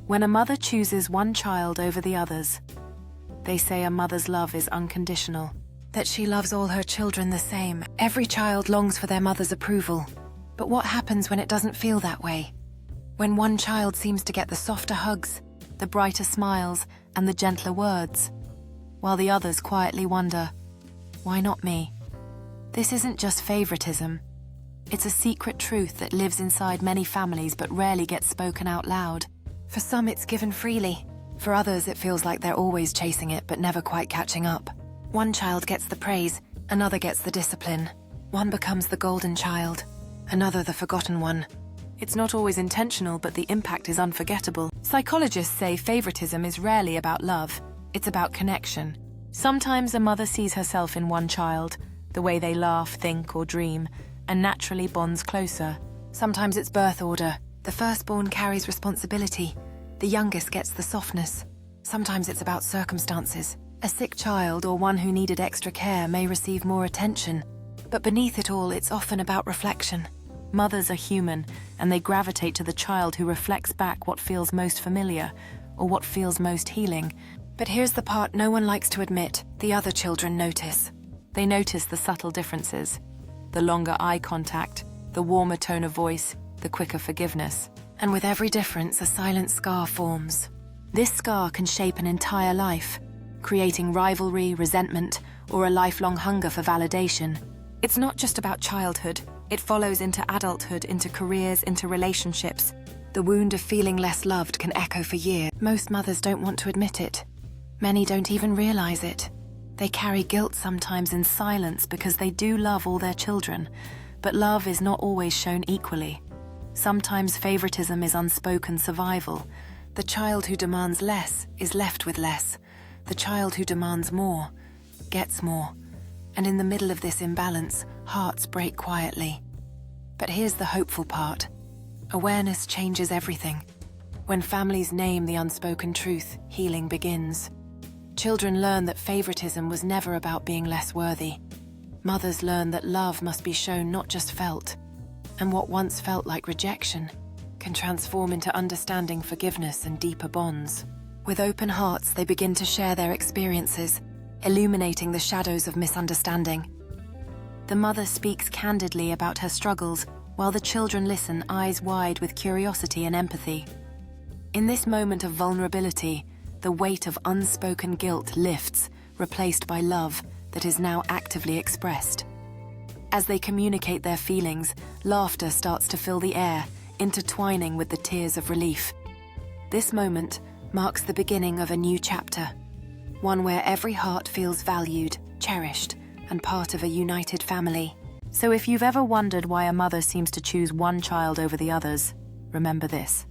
When a mother chooses one child over the others, they say a mother's love is unconditional, that she loves all her children the same. Every child longs for their mother's approval. But what happens when it doesn't feel that way? When one child seems to get the softer hugs, the brighter smiles, and the gentler words, while the others quietly wonder, why not me? This isn't just favoritism. It's a secret truth that lives inside many families but rarely gets spoken out loud. For some, it's given freely. For others, it feels like they're always chasing it but never quite catching up. One child gets the praise, another gets the discipline. One becomes the golden child, another the forgotten one. It's not always intentional, but the impact is unforgettable. Psychologists say favoritism is rarely about love. It's about connection. Sometimes a mother sees herself in one child, the way they laugh, think, or dream, and naturally bonds closer. Sometimes it's birth order. The firstborn carries responsibility. The youngest gets the softness. Sometimes it's about circumstances. A sick child or one who needed extra care may receive more attention. But beneath it all, it's often about reflection. Mothers are human, and they gravitate to the child who reflects back what feels most familiar or what feels most healing. But here's the part no one likes to admit. The other children notice. They notice the subtle differences. The longer eye contact, the warmer tone of voice, the quicker forgiveness. And with every difference, a silent scar forms. This scar can shape an entire life, creating rivalry, resentment, or a lifelong hunger for validation. It's not just about childhood. It follows into adulthood, into careers, into relationships. The wound of feeling less loved can echo for years. Most mothers don't want to admit it. Many don't even realize it. They carry guilt sometimes in silence because they do love all their children, but love is not always shown equally. Sometimes favoritism is unspoken survival. The child who demands less is left with less. The child who demands more gets more. And in the middle of this imbalance, hearts break quietly. But here's the hopeful part. Awareness changes everything. When families name the unspoken truth, healing begins. Children learn that favoritism was never about being less worthy. Mothers learn that love must be shown, not just felt. And what once felt like rejection can transform into understanding, forgiveness, and deeper bonds. With open hearts, they begin to share their experiences, illuminating the shadows of misunderstanding. The mother speaks candidly about her struggles, while the children listen, eyes wide with curiosity and empathy. In this moment of vulnerability, the weight of unspoken guilt lifts, replaced by love that is now actively expressed. As they communicate their feelings, laughter starts to fill the air, intertwining with the tears of relief. This moment marks the beginning of a new chapter, one where every heart feels valued, cherished, and part of a united family. So if you've ever wondered why a mother seems to choose one child over the others, remember this.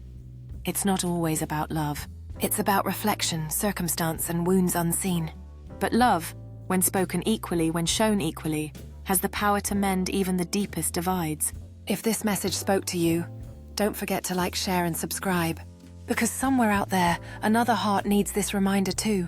It's not always about love. It's about reflection, circumstance, and wounds unseen. But love, when spoken equally, when shown equally, has the power to mend even the deepest divides. If this message spoke to you, don't forget to like, share, and subscribe. Because somewhere out there, another heart needs this reminder too.